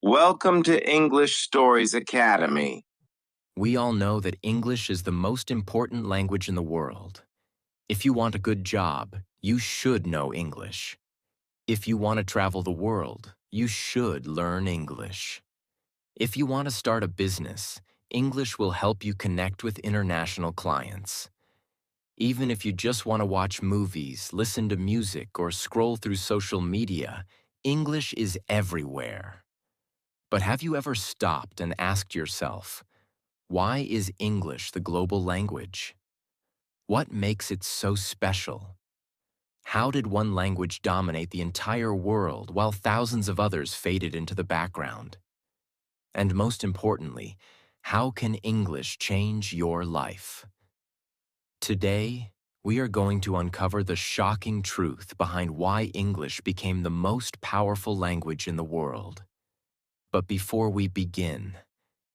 Welcome to English Stories Academy. We all know that English is the most important language in the world. If you want a good job, you should know English. If you want to travel the world, you should learn English. If you want to start a business, English will help you connect with international clients. Even if you just want to watch movies, listen to music, or scroll through social media, English is everywhere. But have you ever stopped and asked yourself, why is English the global language? What makes it so special? How did one language dominate the entire world while thousands of others faded into the background? And most importantly, how can English change your life? Today, we are going to uncover the shocking truth behind why English became the most powerful language in the world. But before we begin,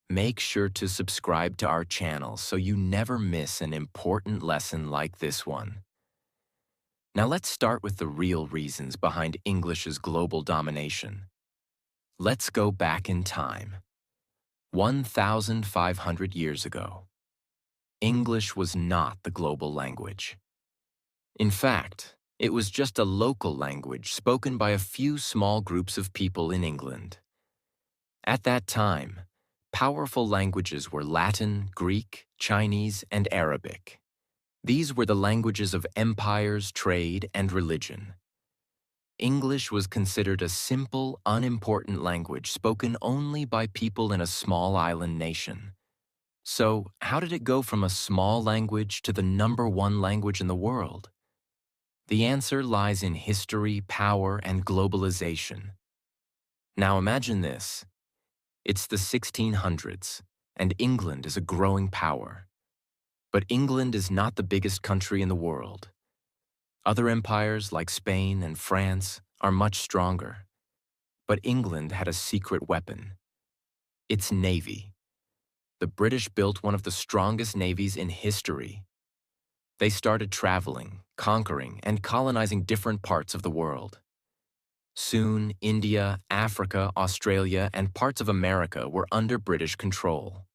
make sure to subscribe to our channel so you never miss an important lesson like this one. Now let's start with the real reasons behind English's global domination. Let's go back in time. 1,500 years ago, English was not the global language. In fact, it was just a local language spoken by a few small groups of people in England. At that time, powerful languages were Latin, Greek, Chinese, and Arabic. These were the languages of empires, trade, and religion. English was considered a simple, unimportant language spoken only by people in a small island nation. So, how did it go from a small language to the #1 language in the world? The answer lies in history, power, and globalization. Now imagine this. It's the 1600s, and England is a growing power. But England is not the biggest country in the world. Other empires like Spain and France are much stronger. But England had a secret weapon: its navy. The British built one of the strongest navies in history. They started traveling, conquering, and colonizing different parts of the world. Soon, India, Africa, Australia, and parts of America were under British control.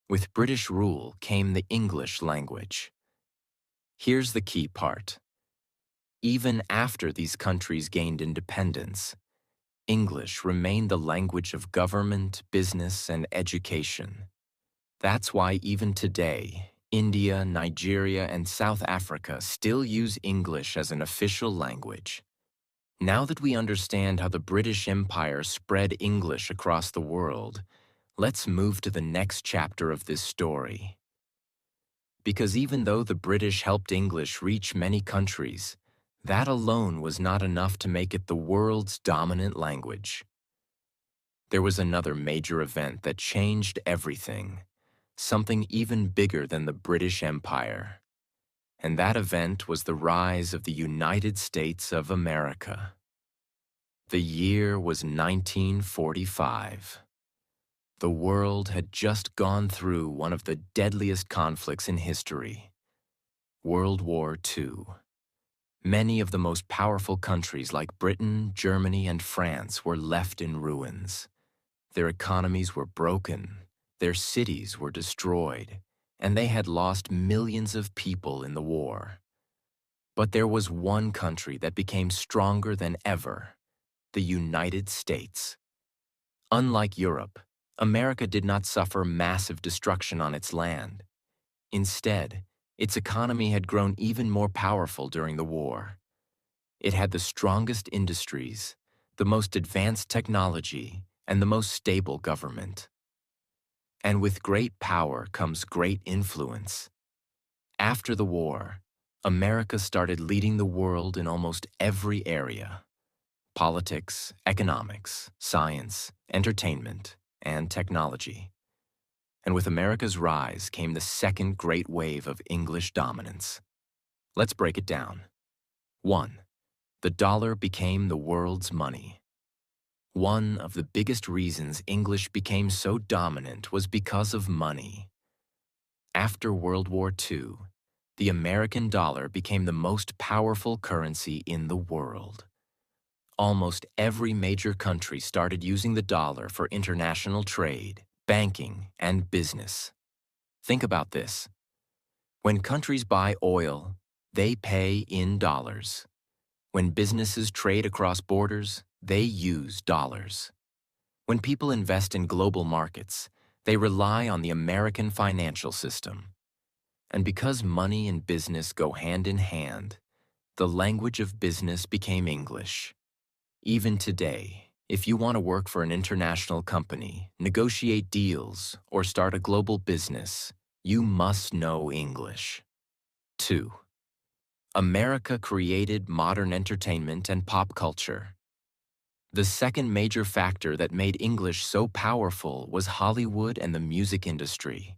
With British rule came the English language. Here's the key part. Even after these countries gained independence, English remained the language of government, business, and education. That's why even today, India, Nigeria, and South Africa still use English as an official language. Now that we understand how the British Empire spread English across the world, let's move to the next chapter of this story. Because even though the British helped English reach many countries, that alone was not enough to make it the world's dominant language. There was another major event that changed everything, something even bigger than the British Empire. And that event was the rise of the United States of America. The year was 1945. The world had just gone through one of the deadliest conflicts in history, World War II. Many of the most powerful countries like Britain, Germany, and France were left in ruins. Their economies were broken, their cities were destroyed, and they had lost millions of people in the war. But there was one country that became stronger than ever: the United States. Unlike Europe, America did not suffer massive destruction on its land. Instead, its economy had grown even more powerful during the war. It had the strongest industries, the most advanced technology, and the most stable government. And with great power comes great influence. After the war, America started leading the world in almost every area: politics, economics, science, entertainment, and technology. And with America's rise came the second great wave of English dominance. Let's break it down. 1. The dollar became the world's money. One of the biggest reasons English became so dominant was because of money. After World War II, the American dollar became the most powerful currency in the world. Almost every major country started using the dollar for international trade, banking, and business. Think about this. When countries buy oil, they pay in dollars. When businesses trade across borders, they use dollars. When people invest in global markets, they rely on the American financial system. And because money and business go hand in hand, the language of business became English. Even today, if you want to work for an international company, negotiate deals, or start a global business, you must know English. 2. America created modern entertainment and pop culture. The second major factor that made English so powerful was Hollywood and the music industry.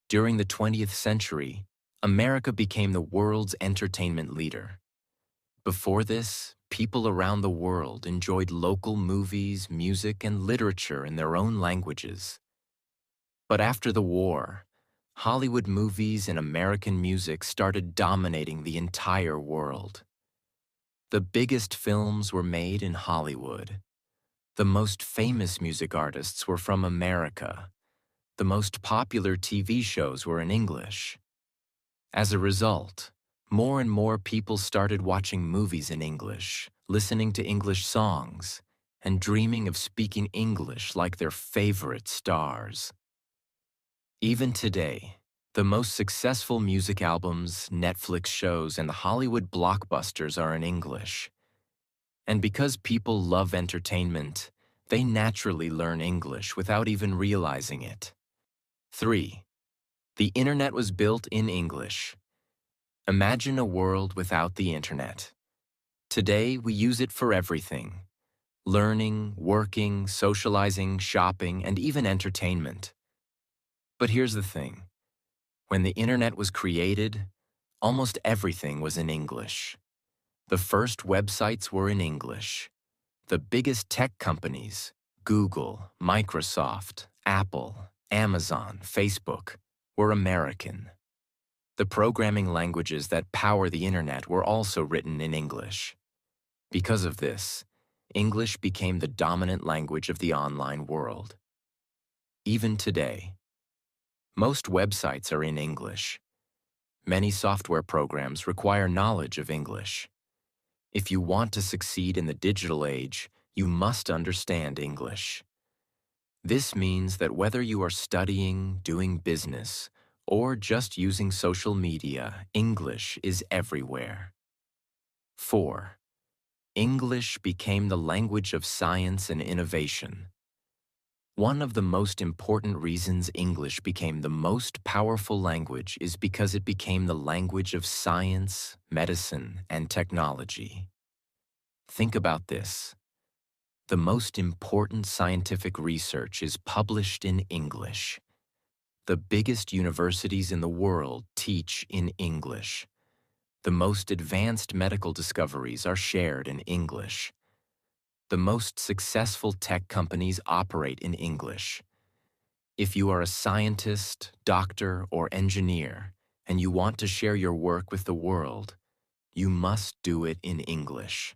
During the 20th century, America became the world's entertainment leader. Before this, people around the world enjoyed local movies, music, and literature in their own languages. But after the war, Hollywood movies and American music started dominating the entire world. The biggest films were made in Hollywood. The most famous music artists were from America. The most popular TV shows were in English. As a result, more and more people started watching movies in English, listening to English songs, and dreaming of speaking English like their favorite stars. Even today, the most successful music albums, Netflix shows, and the Hollywood blockbusters are in English. And because people love entertainment, they naturally learn English without even realizing it. 3. The internet was built in English. Imagine a world without the internet. Today, we use it for everything: learning, working, socializing, shopping, and even entertainment. But here's the thing. When the internet was created, almost everything was in English. The first websites were in English. The biggest tech companies, Google, Microsoft, Apple, Amazon, Facebook, were American. The programming languages that power the internet were also written in English. Because of this, English became the dominant language of the online world. Even today, most websites are in English. Many software programs require knowledge of English. If you want to succeed in the digital age, you must understand English. This means that whether you are studying, doing business, or just using social media, English is everywhere. 4. English became the language of science and innovation. One of the most important reasons English became the most powerful language is because it became the language of science, medicine, and technology. Think about this. The most important scientific research is published in English. The biggest universities in the world teach in English. The most advanced medical discoveries are shared in English. The most successful tech companies operate in English. If you are a scientist, doctor, or engineer, and you want to share your work with the world, you must do it in English.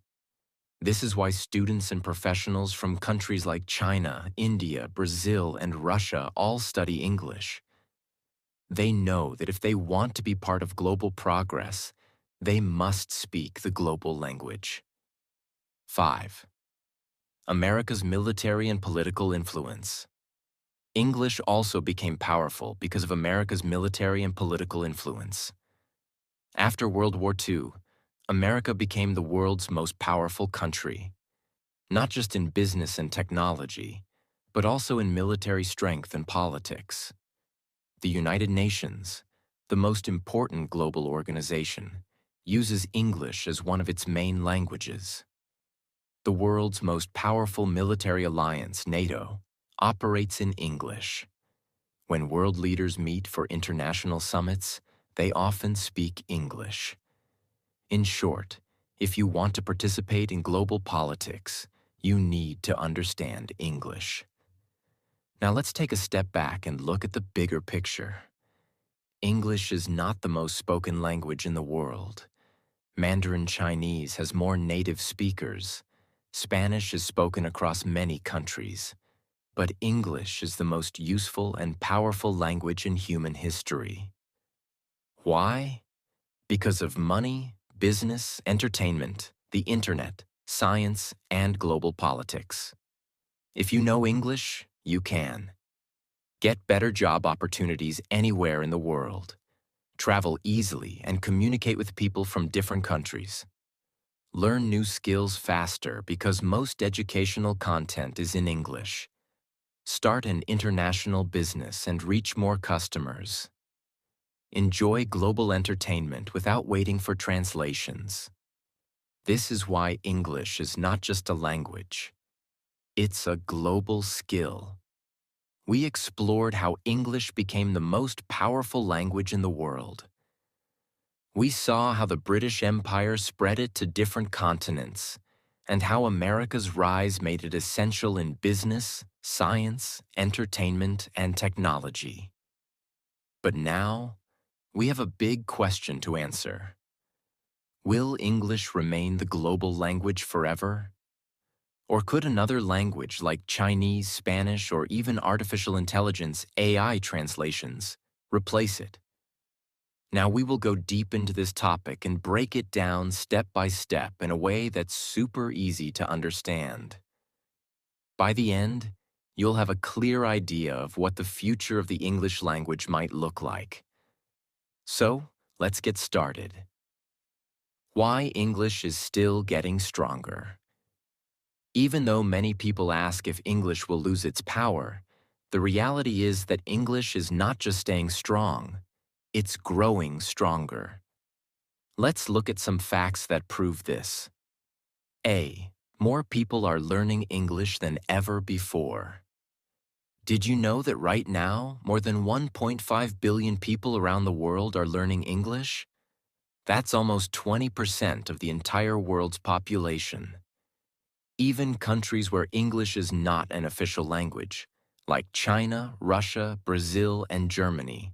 This is why students and professionals from countries like China, India, Brazil, and Russia all study English. They know that if they want to be part of global progress, they must speak the global language. 5. America's military and political influence. English also became powerful because of America's military and political influence. After World War II, America became the world's most powerful country, not just in business and technology, but also in military strength and politics. The United Nations, the most important global organization, uses English as one of its main languages. The world's most powerful military alliance, NATO, operates in English. When world leaders meet for international summits, they often speak English. In short, if you want to participate in global politics, you need to understand English. Now let's take a step back and look at the bigger picture. English is not the most spoken language in the world. Mandarin Chinese has more native speakers. Spanish is spoken across many countries, but English is the most useful and powerful language in human history. Why? Because of money, business, entertainment, the internet, science, and global politics. If you know English, you can get better job opportunities anywhere in the world, travel easily, and communicate with people from different countries. Learn new skills faster because most educational content is in English. Start an international business and reach more customers. Enjoy global entertainment without waiting for translations. This is why English is not just a language. It's a global skill. We explored how English became the most powerful language in the world. We saw how the British Empire spread it to different continents, and how America's rise made it essential in business, science, entertainment, and technology. But now, we have a big question to answer. Will English remain the global language forever? Or could another language like Chinese, Spanish, or even artificial intelligence AI translations replace it? Now we will go deep into this topic and break it down step by step in a way that's super easy to understand. By the end, you'll have a clear idea of what the future of the English language might look like. So, let's get started. Why English is still getting stronger. Even though many people ask if English will lose its power, the reality is that English is not just staying strong, it's growing stronger. Let's look at some facts that prove this. A. More people are learning English than ever before. Did you know that right now, more than 1.5 billion people around the world are learning English? That's almost 20% of the entire world's population. Even countries where English is not an official language, like China, Russia, Brazil, and Germany,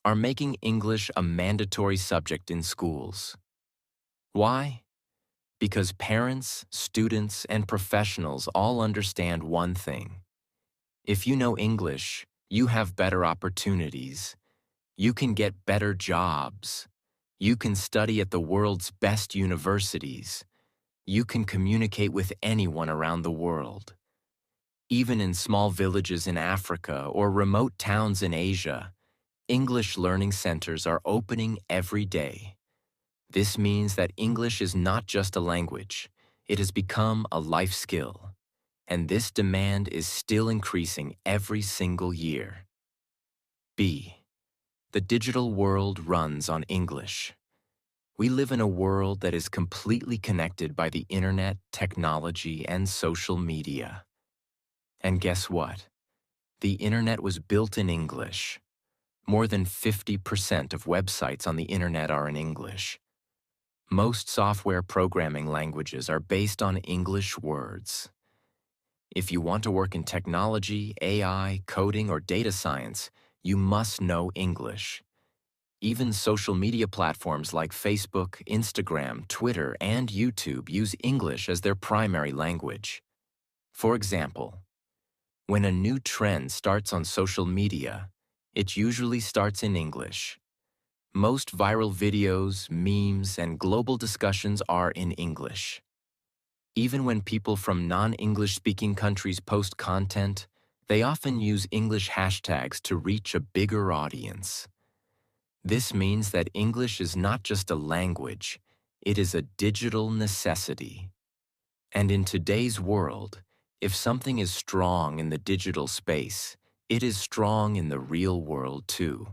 are making English a mandatory subject in schools. Why? Because parents, students, and professionals all understand one thing. If you know English, you have better opportunities. You can get better jobs. You can study at the world's best universities. You can communicate with anyone around the world. Even in small villages in Africa or remote towns in Asia, English learning centers are opening every day. This means that English is not just a language, it has become a life skill, and this demand is still increasing every single year. B. The digital world runs on English. We live in a world that is completely connected by the internet, technology, and social media. And guess what? The internet was built in English. More than 50% of websites on the internet are in English. Most software programming languages are based on English words. If you want to work in technology, AI, coding, or data science, you must know English. Even social media platforms like Facebook, Instagram, Twitter, and YouTube use English as their primary language. For example, when a new trend starts on social media, it usually starts in English. Most viral videos, memes, and global discussions are in English. Even when people from non-English speaking countries post content, they often use English hashtags to reach a bigger audience. This means that English is not just a language, it is a digital necessity. And in today's world, if something is strong in the digital space, it is strong in the real world too.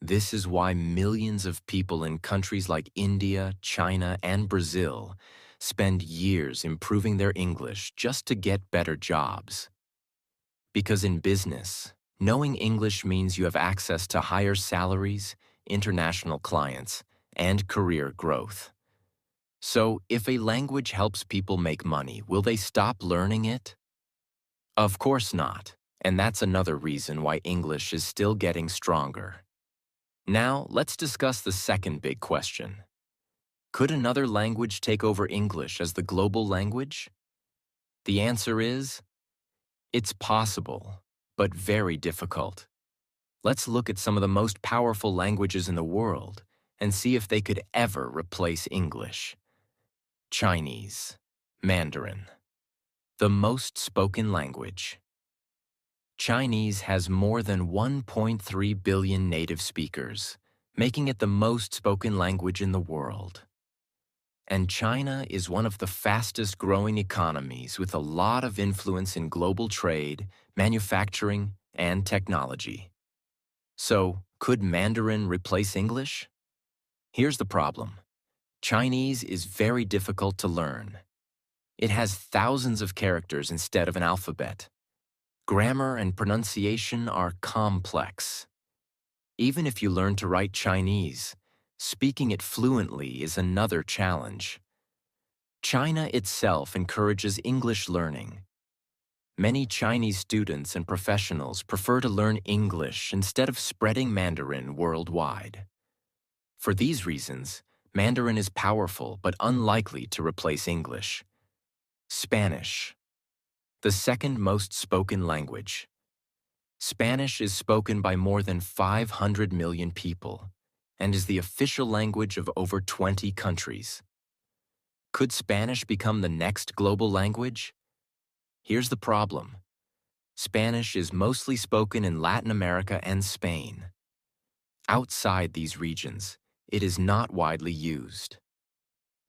This is why millions of people in countries like India, China, and Brazil spend years improving their English just to get better jobs. Because in business, knowing English means you have access to higher salaries, international clients, and career growth. So, if a language helps people make money, will they stop learning it? Of course not, and that's another reason why English is still getting stronger. Now, let's discuss the second big question. Could another language take over English as the global language? The answer is, it's possible, but very difficult. Let's look at some of the most powerful languages in the world and see if they could ever replace English. Chinese, Mandarin, the most spoken language. Chinese has more than 1.3 billion native speakers, making it the most spoken language in the world. And China is one of the fastest growing economies with a lot of influence in global trade, manufacturing, and technology. So, could Mandarin replace English? Here's the problem. Chinese is very difficult to learn. It has thousands of characters instead of an alphabet. Grammar and pronunciation are complex. Even if you learn to write Chinese, speaking it fluently is another challenge. China itself encourages English learning. Many Chinese students and professionals prefer to learn English instead of spreading Mandarin worldwide. For these reasons, Mandarin is powerful but unlikely to replace English. Spanish, the second most spoken language. Spanish is spoken by more than 500 million people and is the official language of over 20 countries. Could Spanish become the next global language? Here's the problem. Spanish is mostly spoken in Latin America and Spain. Outside these regions, it is not widely used.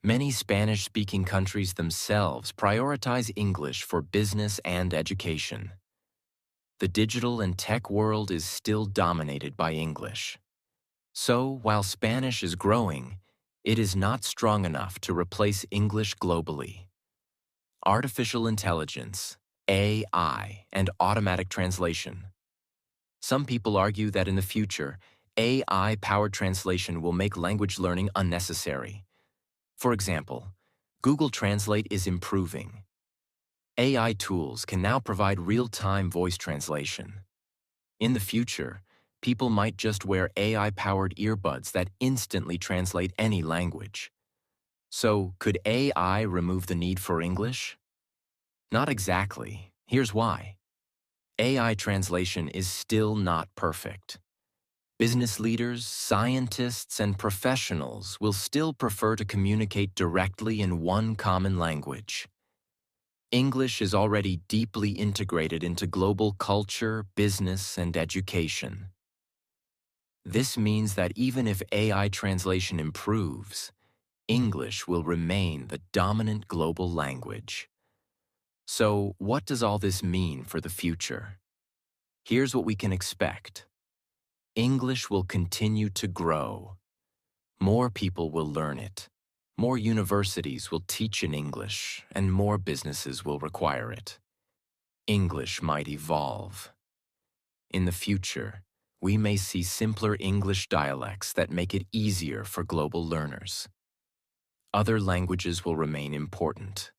Many Spanish-speaking countries themselves prioritize English for business and education. The digital and tech world is still dominated by English. So, while Spanish is growing, it is not strong enough to replace English globally. Artificial intelligence, AI, and automatic translation. Some people argue that in the future, AI-powered translation will make language learning unnecessary. For example, Google Translate is improving. AI tools can now provide real-time voice translation. In the future, people might just wear AI-powered earbuds that instantly translate any language. So, could AI remove the need for English? Not exactly. Here's why. AI translation is still not perfect. Business leaders, scientists, and professionals will still prefer to communicate directly in one common language. English is already deeply integrated into global culture, business, and education. This means that even if AI translation improves, English will remain the dominant global language. So, what does all this mean for the future? Here's what we can expect. English will continue to grow. More people will learn it. More universities will teach in English, and more businesses will require it. English might evolve. In the future, we may see simpler English dialects that make it easier for global learners. Other languages will remain important.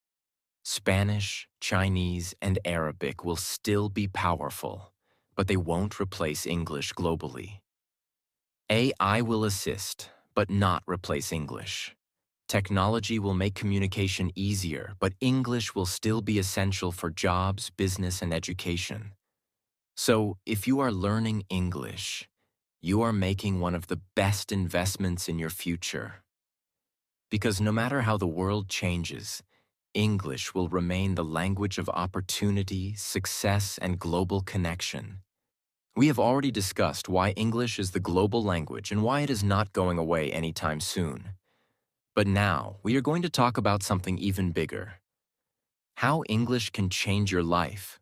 Spanish, Chinese, and Arabic will still be powerful, but they won't replace English globally. AI will assist, but not replace English. Technology will make communication easier, but English will still be essential for jobs, business, and education. So, if you are learning English, you are making one of the best investments in your future. Because no matter how the world changes, English will remain the language of opportunity, success, and global connection. We have already discussed why English is the global language and why it is not going away anytime soon. But now, we are going to talk about something even bigger. How English can change your life.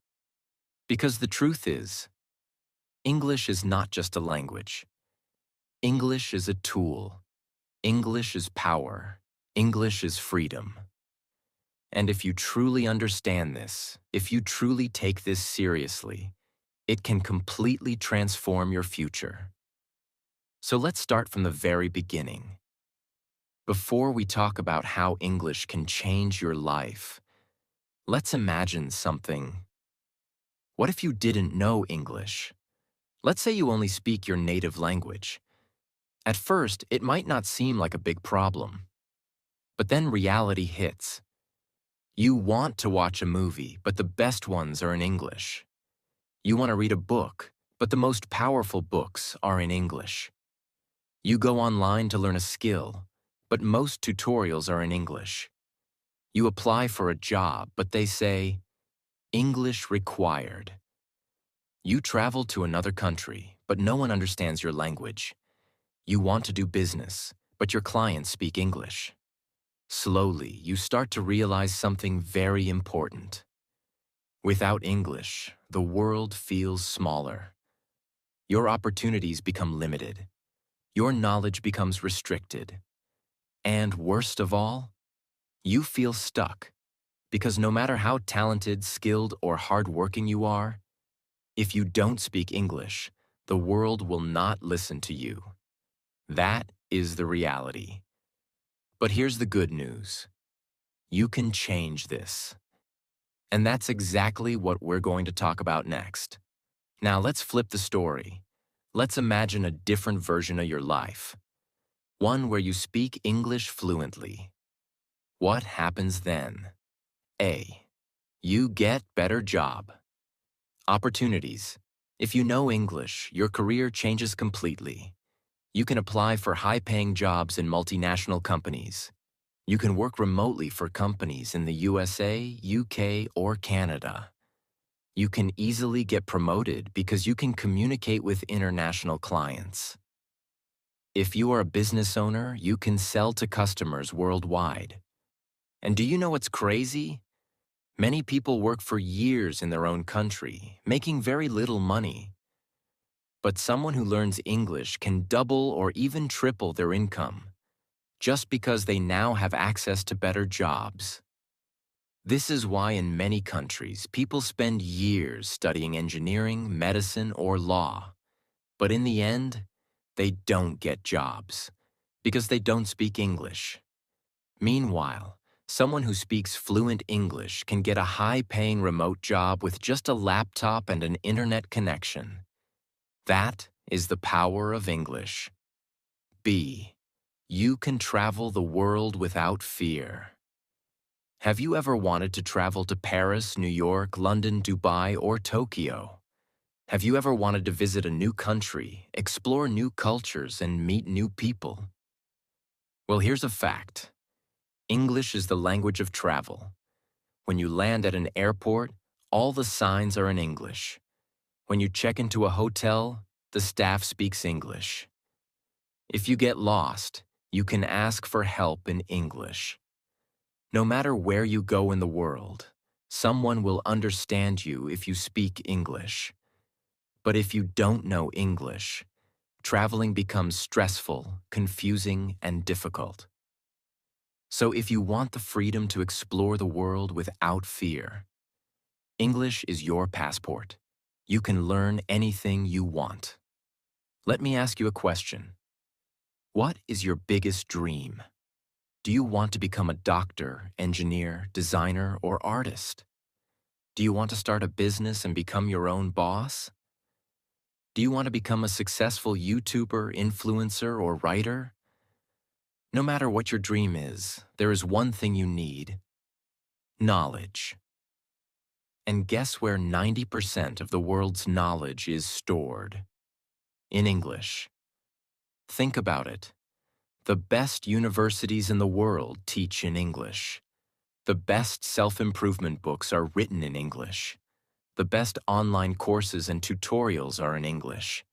Because the truth is, English is not just a language. English is a tool. English is power. English is freedom. And if you truly understand this, if you truly take this seriously, it can completely transform your future. So let's start from the very beginning. Before we talk about how English can change your life, let's imagine something. What if you didn't know English? Let's say you only speak your native language. At first, it might not seem like a big problem. But then reality hits. You want to watch a movie, but the best ones are in English. You want to read a book, but the most powerful books are in English. You go online to learn a skill, but most tutorials are in English. You apply for a job, but they say, English required. You travel to another country, but no one understands your language. You want to do business, but your clients speak English. Slowly, you start to realize something very important. Without English, the world feels smaller. Your opportunities become limited. Your knowledge becomes restricted. And worst of all, you feel stuck. Because no matter how talented, skilled, or hardworking you are, if you don't speak English, the world will not listen to you. That is the reality. But here's the good news. You can change this. And that's exactly what we're going to talk about next. Now let's flip the story. Let's imagine a different version of your life. One where you speak English fluently. What happens then? A. You get better job. Opportunities. If you know English, your career changes completely. You can apply for high-paying jobs in multinational companies. You can work remotely for companies in the USA, UK, or Canada. You can easily get promoted because you can communicate with international clients. If you are a business owner, you can sell to customers worldwide. And do you know what's crazy? Many people work for years in their own country, making very little money. But someone who learns English can double or even triple their income, just because they now have access to better jobs. This is why in many countries, people spend years studying engineering, medicine, or law. But in the end, they don't get jobs, because they don't speak English. Meanwhile, someone who speaks fluent English can get a high-paying remote job with just a laptop and an internet connection. That is the power of English. B. You can travel the world without fear. Have you ever wanted to travel to Paris, New York, London, Dubai, or Tokyo? Have you ever wanted to visit a new country, explore new cultures, and meet new people? Well, here's a fact. English is the language of travel. When you land at an airport, all the signs are in English. When you check into a hotel, the staff speaks English. If you get lost, you can ask for help in English. No matter where you go in the world, someone will understand you if you speak English. But if you don't know English, traveling becomes stressful, confusing, and difficult. So if you want the freedom to explore the world without fear, English is your passport. You can learn anything you want. Let me ask you a question. What is your biggest dream? Do you want to become a doctor, engineer, designer, or artist? Do you want to start a business and become your own boss? Do you want to become a successful YouTuber, influencer, or writer? No matter what your dream is, there is one thing you need: knowledge. And guess where 90% of the world's knowledge is stored? In English. Think about it. The best universities in the world teach in English. The best self-improvement books are written in English. The best online courses and tutorials are in English.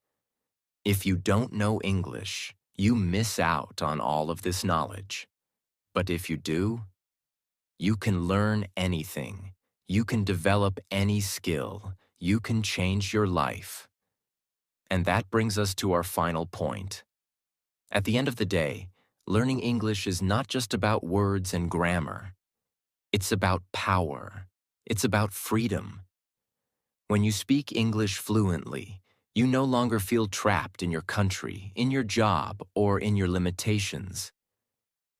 If you don't know English, you miss out on all of this knowledge. But if you do, you can learn anything. You can develop any skill. You can change your life. And that brings us to our final point. At the end of the day, learning English is not just about words and grammar. It's about power. It's about freedom. When you speak English fluently, you no longer feel trapped in your country, in your job, or in your limitations.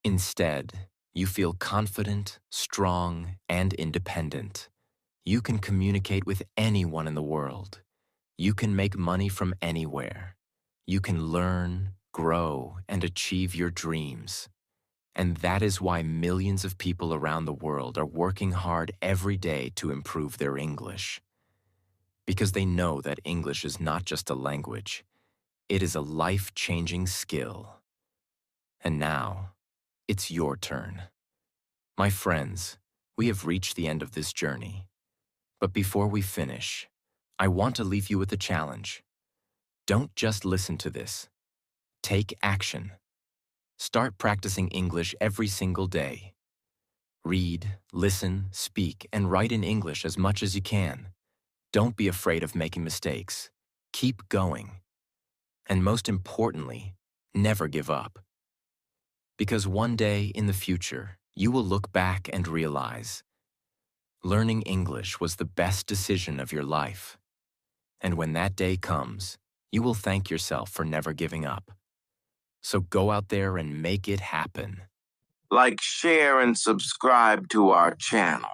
Instead, you feel confident, strong, and independent. You can communicate with anyone in the world. You can make money from anywhere. You can learn, grow, and achieve your dreams. And that is why millions of people around the world are working hard every day to improve their English. Because they know that English is not just a language, it is a life-changing skill. And now, it's your turn. My friends, we have reached the end of this journey. But before we finish, I want to leave you with a challenge. Don't just listen to this. Take action. Start practicing English every single day. Read, listen, speak, and write in English as much as you can. Don't be afraid of making mistakes. Keep going. And most importantly, never give up. Because one day in the future, you will look back and realize learning English was the best decision of your life. And when that day comes, you will thank yourself for never giving up. So go out there and make it happen. Like, share, and subscribe to our channel.